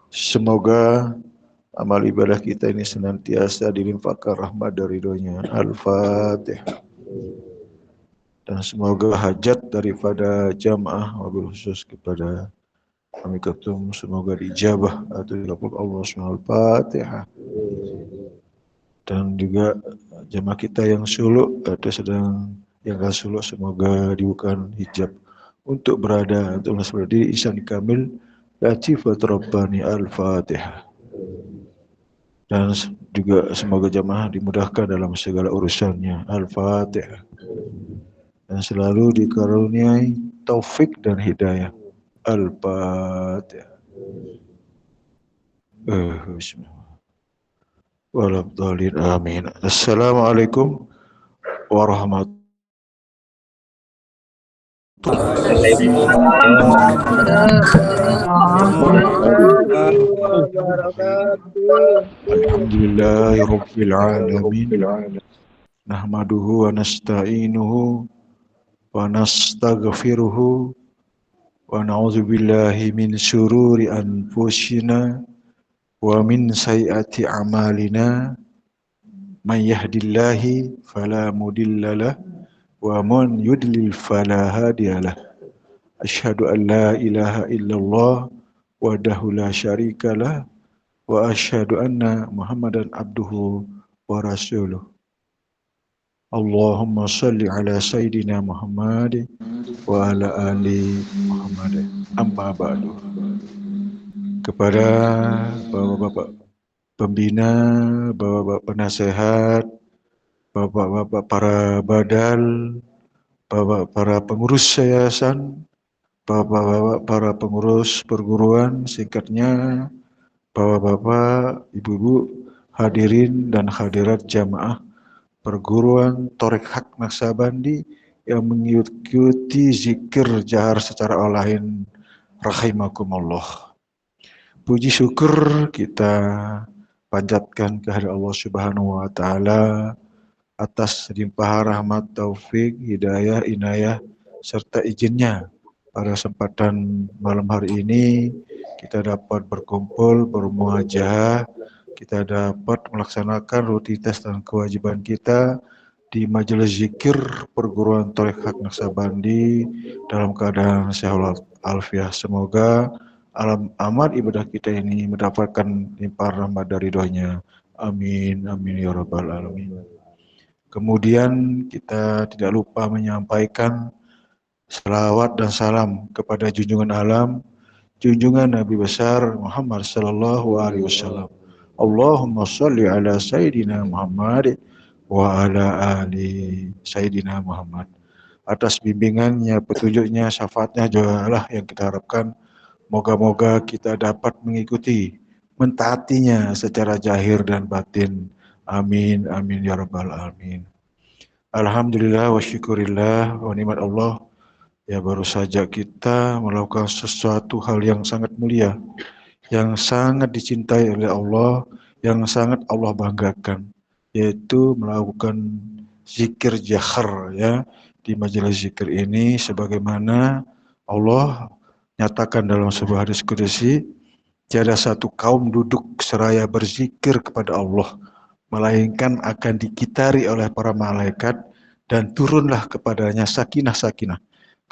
Semoga amal ibadah kita ini senantiasa dilimpahkan rahmat dan ridhonya. Al-Fatihah. Dan semoga hajat daripada jamaah wabil khusus kepada kami ketum semoga dijabah atau dikabul Allah Subhanahu. Dan juga jamaah kita yang suluk atau sedang yang gak suluk semoga dibukakan hijab untuk berada untuk seperti ihsan kamil latifat rabbani al-fatihah. Dan juga semoga jamaah dimudahkan dalam segala urusannya. Al-Fatihah. Dan selalu dikaruniai taufik dan hidayah. Al-Fatihah. Bismillah. Walabdalin amin. Assalamualaikum warahmatullahi wabarakatuh. Alhamdulillahirabbil alamin. Nahmaduhu wa nasta'inuhu wa nastaghfiruhu wa na'udzu billahi min syururi anfusina wa min sayyiati a'malina may yahdihillahu fala mudhillalah wa man yudlil fala hadiyalah. Asyhadu an la ilaha illallah wahdahu la syarikalah wa asyhadu anna Muhammadan abduhu wa rasuluh. Allahumma salli ala sayyidina Muhammad wa ala ali Muhammad. Amma ba'du. Kepada bapak-bapak pembina, bapak-bapak penasehat, bapak-bapak para badal, bapak para pengurus yayasan, bapak-bapak para pengurus perguruan, singkatnya bapak-bapak, ibu-ibu, hadirin dan hadirat jamaah perguruan Thoriq Haq Naksabandi yang mengikuti zikir jahar secara online rahimakumullah. Puji syukur kita panjatkan kehadirat Allah Subhanahu wa taala atas limpahan rahmat, taufik, hidayah, inayah serta izinnya pada kesempatan malam hari ini kita dapat berkumpul, bermuajah, kita dapat melaksanakan rutinitas dan kewajiban kita di majelis zikir perguruan Thoriq Haq Naksabandi dalam keadaan sehat alfiah. Semoga amal ibadah kita ini mendapatkan limpahan rahmat dari ridhonya. Amin, amin ya rabbal alamin. Kemudian kita tidak lupa menyampaikan salawat dan salam kepada junjungan alam, junjungan Nabi besar Muhammad sallallahu alaihi wasallam. Allahumma shalli ala Sayyidina Muhammad wa ala ali Sayyidina Muhammad. Atas bimbingannya, petunjuknya, syafaatnya juga lah yang kita harapkan. Moga-moga kita dapat mengikuti, mentaatinya secara zahir dan batin. Amin, amin ya rabbal alamin. Alhamdulillah wa syukurillah wa nikmat Allah. Ya baru saja kita melakukan sesuatu hal yang sangat mulia, yang sangat dicintai oleh Allah, yang sangat Allah banggakan, yaitu melakukan zikir jahar ya di majelis zikir ini sebagaimana Allah nyatakan dalam sebuah hadis qudsi, tiada satu kaum duduk seraya berzikir kepada Allah melainkan akan dikitari oleh para malaikat dan turunlah kepadanya sakinah-sakinah,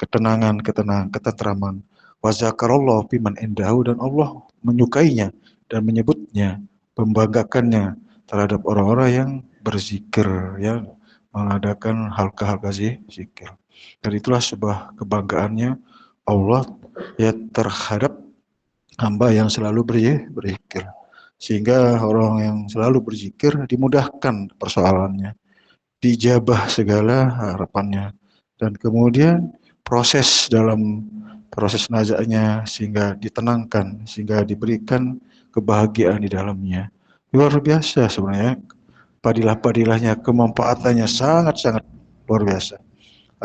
ketenangan-ketenangan, ketentraman. Wa zakarallahu fiman indahu, dan Allah menyukainya dan menyebutnya, membanggakannya terhadap orang-orang yang berzikir, yang mengadakan halqa-halqa zikir. Dan itulah sebuah kebanggaannya Allah ya terhadap hamba yang selalu berzikir. Sehingga orang yang selalu berzikir dimudahkan persoalannya, dijabah segala harapannya, dan kemudian proses dalam proses najaknya sehingga ditenangkan, sehingga diberikan kebahagiaan di dalamnya. Luar biasa sebenarnya, padilah-padilahnya, kemanfaatannya sangat-sangat luar biasa.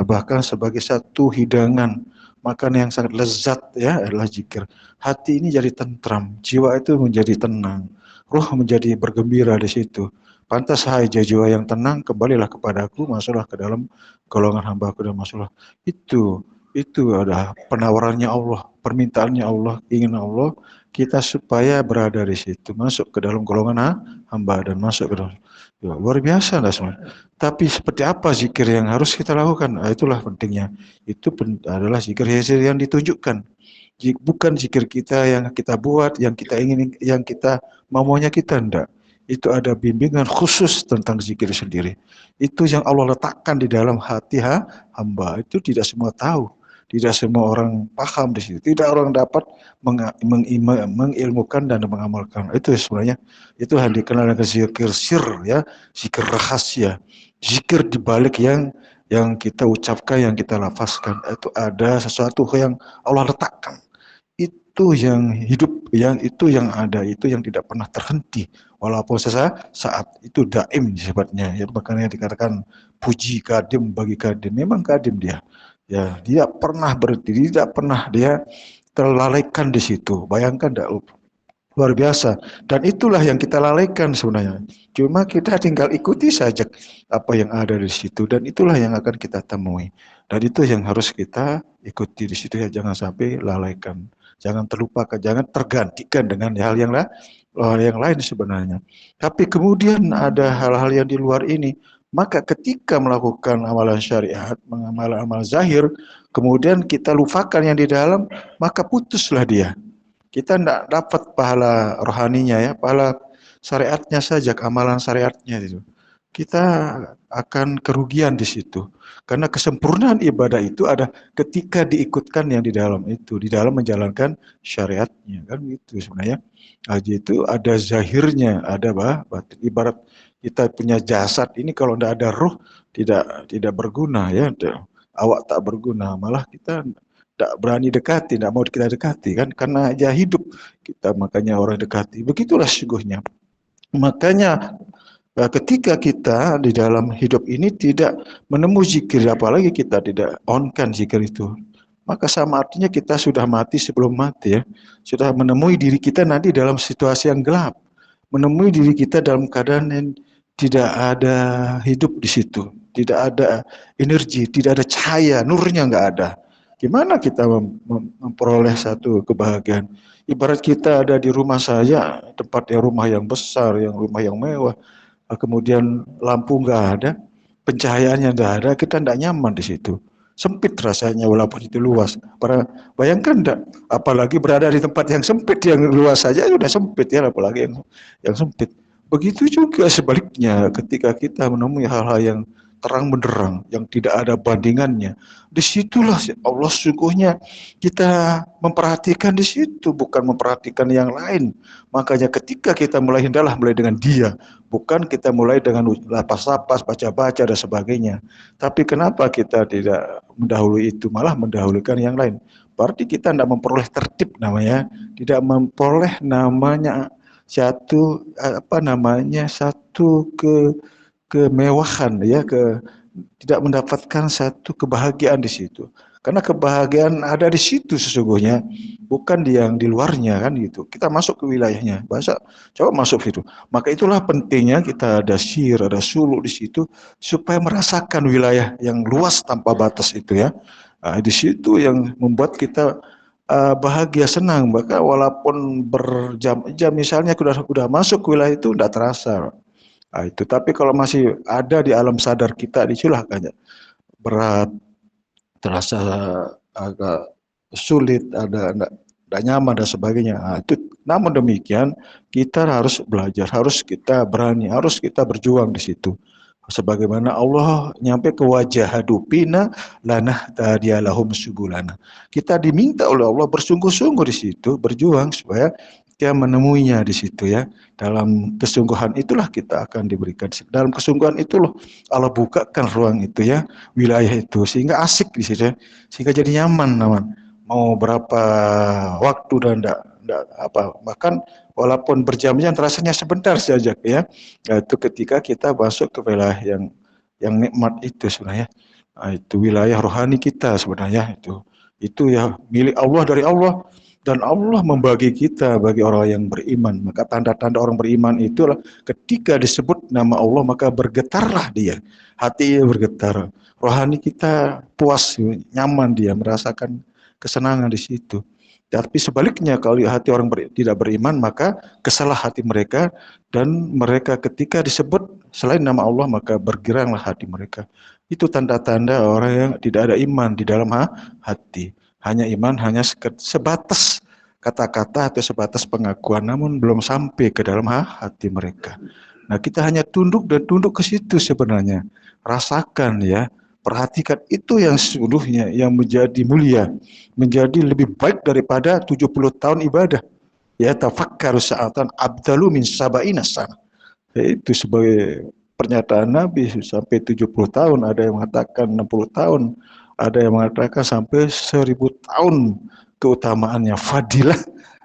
Bahkan sebagai satu hidangan makan yang sangat lezat ya adalah zikir. Hati ini jadi tentram, jiwa itu menjadi tenang, roh menjadi bergembira di situ. Pantas hai jiwa yang tenang, kembalilah kepadaku, masuklah ke dalam golongan hamba-Ku dan masuklah. Itu Itu ada penawarannya Allah, permintaannya Allah, ingin Allah kita supaya berada di situ, masuk ke dalam golongan hamba dan masuk ke dalam. Ya, luar biasa lah semua. Tapi seperti apa zikir yang harus kita lakukan? Nah, itulah pentingnya. Itu adalah zikir yang ditunjukkan. Bukan zikir kita yang kita buat, yang kita ingin, yang kita maunya kita enggak. Itu ada bimbingan khusus tentang zikir sendiri. Itu yang Allah letakkan di dalam hati hamba. Itu tidak semua tahu. Tidak semua orang paham di situ. Tidak orang dapat mengilmukan dan mengamalkan. Itu sebenarnya itu yang dikenal dengan zikir sir, ya, zikir rahasia, zikir di balik yang kita ucapkan, yang kita lafazkan. Itu ada sesuatu yang Allah letakkan. Itu yang hidup, yang itu yang ada, itu yang tidak pernah terhenti. Walaupun saat itu daim sifatnya. Ya, makanya dikatakan puji kadim bagi kadim. Memang kadim dia. Ya, dia pernah berhenti, tidak pernah dia terlalaikan di situ. Bayangkan enggak, luar biasa. Dan itulah yang kita lalaikan sebenarnya. Cuma kita tinggal ikuti saja apa yang ada di situ. Dan itulah yang akan kita temui. Dan itu yang harus kita ikuti di situ ya. Jangan sampai lalaikan. Jangan terlupakan. Jangan tergantikan dengan hal yang lain sebenarnya. Tapi kemudian ada hal-hal yang di luar ini. Maka ketika melakukan amalan syariat, mengamal amal zahir, kemudian kita lupakan yang di dalam, maka putuslah dia. Kita tidak dapat pahala rohaninya ya, pahala syariatnya saja, amalan syariatnya itu. Kita akan kerugian di situ. Karena kesempurnaan ibadah itu ada ketika diikutkan yang di dalam itu, di dalam menjalankan syariatnya kan itu sebenarnya. Haji itu ada zahirnya, ada batin. Ibarat kita punya jasad ini kalau tidak ada ruh tidak berguna ya. Awak tak berguna, malah kita tidak berani dekati, tidak mau kita dekati kan karena aja hidup kita makanya orang dekati. Begitulah sungguhnya. Makanya ketika kita di dalam hidup ini tidak menemui zikir, apalagi kita tidak onkan zikir itu, maka sama artinya kita sudah mati sebelum mati ya. Sudah menemui diri kita nanti dalam situasi yang gelap. Menemui diri kita dalam keadaan yang tidak ada hidup di situ. Tidak ada energi, tidak ada cahaya, nurnya nggak ada. Gimana kita memperoleh satu kebahagiaan? Ibarat kita ada di rumah saja, tempat yang rumah yang besar, yang rumah yang mewah, kemudian lampu nggak ada, pencahayaannya nggak ada, kita nggak nyaman di situ. Sempit rasanya walaupun itu luas. Bayangkan enggak, apalagi berada di tempat yang sempit, yang luas saja sudah sempit ya, apalagi yang sempit. Begitu juga sebaliknya ketika kita menemui hal-hal yang terang benderang, yang tidak ada bandingannya. Disitulah Allah sungguhnya kita memperhatikan di situ, bukan memperhatikan yang lain. Makanya ketika kita mulai, hendaklah mulai dengan dia, bukan kita mulai dengan lapas-lapas, baca-baca dan sebagainya. Tapi kenapa kita tidak mendahului itu, malah mendahulukan yang lain? Berarti kita tidak memperoleh tertib namanya, tidak memperoleh namanya satu kemewahan ya, tidak mendapatkan satu kebahagiaan di situ. Karena kebahagiaan ada di situ sesungguhnya, bukan di yang di luarnya kan gitu. Kita masuk ke wilayahnya, bahasa coba masuk situ. Maka itulah pentingnya kita ada sir, ada suluk di situ supaya merasakan wilayah yang luas tanpa batas itu ya. Nah, di situ yang membuat kita bahagia, senang. Maka walaupun berjam-jam misalnya sudah masuk ke wilayah itu tidak terasa. Nah, itu. Tapi kalau masih ada di alam sadar kita, disitulah kayaknya berat, terasa agak sulit, ada tidak nyaman dan sebagainya. Nah, itu. Namun demikian kita harus belajar, harus kita berani, harus kita berjuang di situ. Sebagaimana Allah nyampe ke wajah hadupina lanah tadiyalahum subulana. Kita diminta oleh Allah bersungguh-sungguh di situ, berjuang supaya dia menemuinya di situ ya. Dalam kesungguhan itulah kita akan diberikan. Dalam kesungguhan itu loh Allah bukakan ruang itu ya, wilayah itu sehingga asik di situ ya. Sehingga jadi nyaman teman. Mau berapa waktu dan enggak apa, bahkan walaupun berjam-jam rasanya sebentar saja ya. Itu ketika kita masuk ke wilayah yang nikmat itu sebenarnya. Nah, itu wilayah rohani kita sebenarnya itu. Itu ya milik Allah, dari Allah. Dan Allah membagi kita bagi orang yang beriman. Maka tanda-tanda orang beriman itulah ketika disebut nama Allah maka bergetarlah dia. Hati bergetar. Rohani kita puas, nyaman dia, merasakan kesenangan di situ. Tapi sebaliknya kalau hati orang tidak beriman maka kesalah hati mereka dan mereka ketika disebut selain nama Allah maka bergeranglah hati mereka. Itu tanda-tanda orang yang tidak ada iman di dalam hati. Hanya iman, hanya sebatas kata-kata atau sebatas pengakuan, namun belum sampai ke dalam hati mereka. Nah, kita hanya tunduk dan tunduk ke situ sebenarnya. Rasakan ya, perhatikan itu yang sesungguhnya yang menjadi mulia, menjadi lebih baik daripada 70 tahun ibadah. Ya, tafakkaru sa'atan abdalu min saba'ina sana. Itu sebagai pernyataan Nabi sampai 70 tahun, ada yang mengatakan 60 tahun, ada yang mengatakan sampai 1000 tahun keutamaannya, fadilah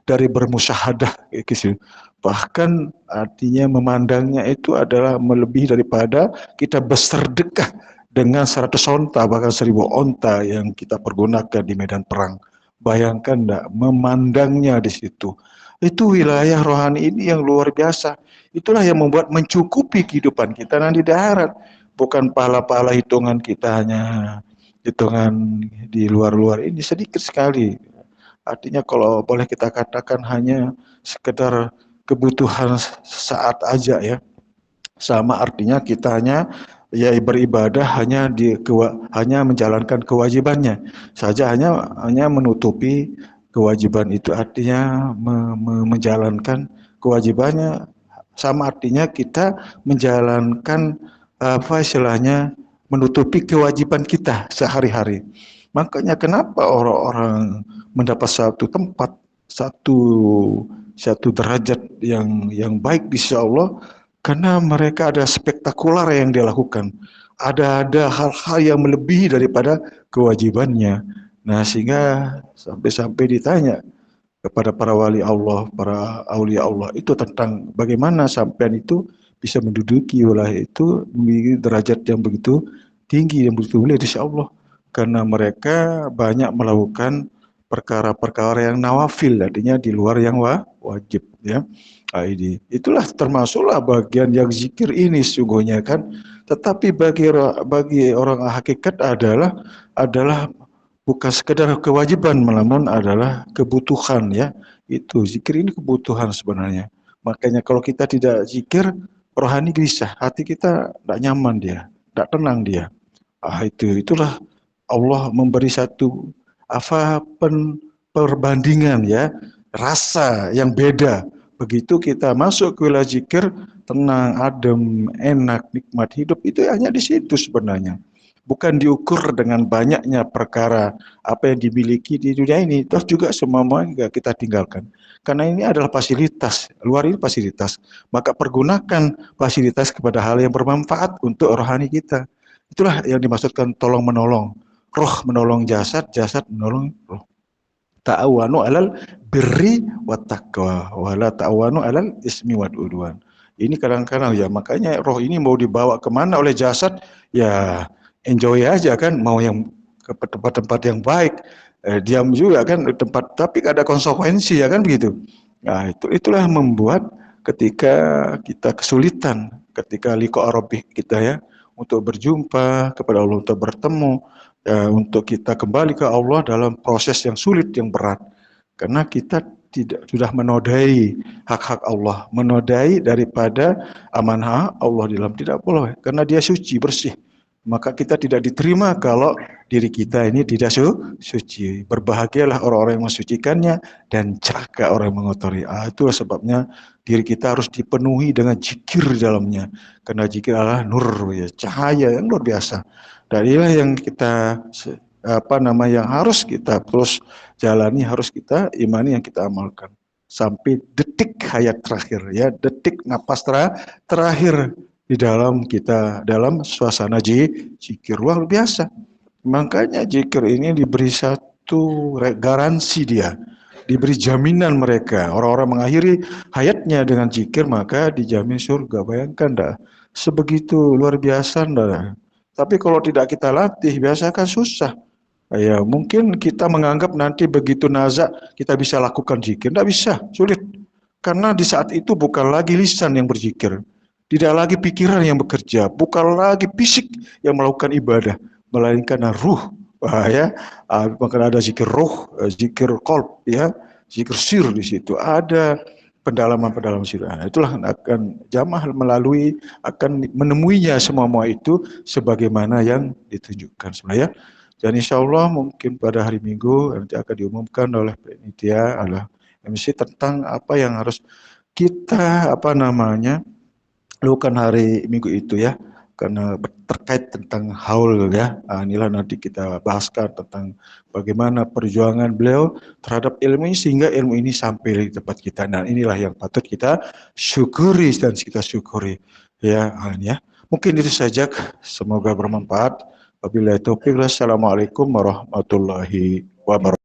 dari bermusyahadah gitu. Bahkan artinya memandangnya itu adalah melebihi daripada kita bersedekah dengan 100 onta, bahkan 1000 onta yang kita pergunakan di medan perang. Bayangkan enggak memandangnya di situ. Itu wilayah rohani ini yang luar biasa. Itulah yang membuat mencukupi kehidupan kita nanti di akhirat. Bukan pahala-pahala hitungan kita hanya hitungan di luar-luar ini sedikit sekali. Artinya kalau boleh kita katakan hanya sekedar kebutuhan saat aja ya. Sama artinya kita hanya ya beribadah hanya menjalankan kewajibannya saja, hanya menutupi kewajiban itu artinya menjalankan kewajibannya, sama artinya kita menjalankan apa istilahnya menutupi kewajiban kita sehari-hari. Makanya kenapa orang-orang mendapat satu tempat, satu satu derajat yang baik di sisi Allah karena mereka ada spektakuler yang dia lakukan. Ada hal-hal yang melebihi daripada kewajibannya. Nah, sehingga sampai-sampai ditanya kepada para wali Allah, para aulia Allah itu tentang bagaimana sampean itu bisa menduduki wilayah itu memiliki derajat yang begitu tinggi, yang begitu mulia di sisi Allah. Karena mereka banyak melakukan perkara-perkara yang nawafil, artinya di luar yang wajib ya. Itulah termasuklah bagian yang zikir ini sungguhnya kan. Tetapi bagi orang hakikat adalah bukan sekedar kewajiban, melainkan adalah kebutuhan ya. Itu zikir ini kebutuhan sebenarnya. Makanya kalau kita tidak zikir, rohani gelisah, hati kita tidak nyaman dia, tidak tenang dia. Itulah Allah memberi satu perbandingan ya, rasa yang beda. Begitu kita masuk ke wilayah zikir, tenang, adem, enak, nikmat hidup itu hanya di situ sebenarnya. Bukan diukur dengan banyaknya perkara apa yang dimiliki di dunia ini. Terus juga semuanya kita tinggalkan. Karena ini adalah fasilitas, luar ini fasilitas. Maka pergunakan fasilitas kepada hal yang bermanfaat untuk rohani kita. Itulah yang dimaksudkan tolong menolong. Roh menolong jasad, jasad menolong roh. Ta'awanu alal birri wa taqwa wa la ta'awanu alal ismi wal udwan. Ini kadang-kadang ya, makanya roh ini mau dibawa kemana oleh jasad, ya enjoy aja kan, mau yang ke tempat-tempat yang baik, diam juga kan di tempat, tapi ada konsekuensi ya kan begitu. Nah, itulah membuat ketika kita kesulitan, ketika liqa rabbih kita ya, untuk berjumpa kepada Allah, untuk bertemu, untuk kita kembali ke Allah dalam proses yang sulit, yang berat. Karena kita sudah menodai hak-hak Allah, menodai daripada amanah Allah dalam, tidak boleh, karena dia suci, bersih. Maka kita tidak diterima kalau diri kita ini tidak suci. Berbahagialah orang-orang yang mensucikannya dan celaka orang yang mengotori. Itu sebabnya diri kita harus dipenuhi dengan zikir di dalamnya. Karena zikir adalah nur, ya, cahaya yang luar biasa. Dan inilah yang kita yang harus kita terus jalani, harus kita imani, yang kita amalkan sampai detik hayat terakhir ya, detik napas terakhir di dalam kita, dalam suasana zikir luar biasa. Makanya zikir ini diberi satu garansi, dia diberi jaminan, mereka orang-orang mengakhiri hayatnya dengan zikir maka dijamin surga. Bayangkan dah, sebegitu luar biasa dah. Tapi kalau tidak kita latih, biasa kan susah. Ya, mungkin kita menganggap nanti begitu nazak kita bisa lakukan zikir. Tidak bisa, sulit. Karena di saat itu bukan lagi lisan yang berzikir, tidak lagi pikiran yang bekerja, bukan lagi fisik yang melakukan ibadah, melainkan ruh. Ya, maka ada zikir roh, zikir qalb, ya, zikir sir di situ. Ada pendalaman-pendalaman sir. Nah, itulah akan jamaah melalui akan menemuinya semua itu sebagaimana yang ditunjukkan sebenarnya. Dan insya Allah mungkin pada hari Minggu nanti akan diumumkan oleh panitia, oleh MC tentang apa yang harus kita lakukan hari Minggu itu ya, karena terkait tentang haul ya. Inilah nanti kita bahaskan tentang bagaimana perjuangan beliau terhadap ilmu ini sehingga ilmu ini sampai di tempat kita. Nah, inilah yang patut kita syukuri dan kita syukuri ya. Ya. Mungkin itu saja, semoga bermanfaat. Wabillahi taufiq. Assalamualaikum warahmatullahi wabarakatuh.